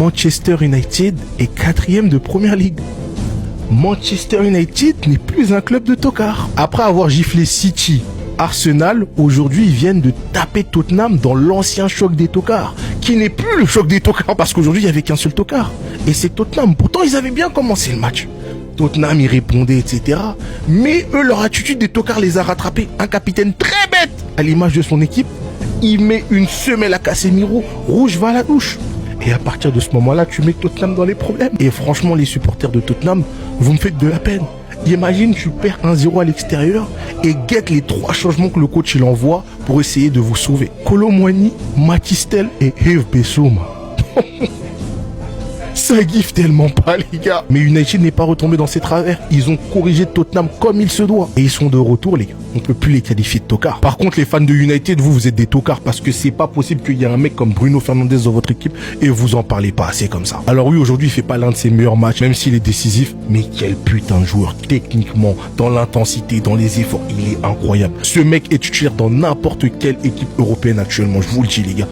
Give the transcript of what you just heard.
Manchester United est 4e de Première Ligue. Manchester United n'est plus un club de tocards. Après avoir giflé City, Arsenal, aujourd'hui ils viennent de taper Tottenham dans l'ancien choc des tocards, qui n'est plus le choc des tocards parce qu'aujourd'hui il n'y avait qu'un seul tocard. Et c'est Tottenham. Pourtant ils avaient bien commencé le match. Tottenham y répondait, etc. Mais eux, leur attitude des tocards les a rattrapés. Un capitaine très bête, à l'image de son équipe, il met une semelle à Casemiro, rouge va à la douche. Et à partir de ce moment-là, tu mets Tottenham dans les problèmes. Et franchement, les supporters de Tottenham, vous me faites de la peine. Imagine, tu perds 1-0 à l'extérieur et guette les 3 changements que le coach il envoie pour essayer de vous sauver. Kolo Muani, Mathys Tel et Yves Bessouma. Ça gifle tellement pas, les gars. Mais United n'est pas retombé dans ses travers. Ils ont corrigé Tottenham comme il se doit. Et ils sont de retour, les gars. On peut plus les qualifier de tocards. Par contre, les fans de United, vous êtes des tocards parce que c'est pas possible qu'il y ait un mec comme Bruno Fernandes dans votre équipe et vous en parlez pas assez comme ça. Alors oui, aujourd'hui, il fait pas l'un de ses meilleurs matchs, même s'il est décisif. Mais quel putain de joueur. Techniquement, dans l'intensité, dans les efforts, il est incroyable. Ce mec est titulaire dans n'importe quelle équipe européenne actuellement. Je vous le dis, les gars.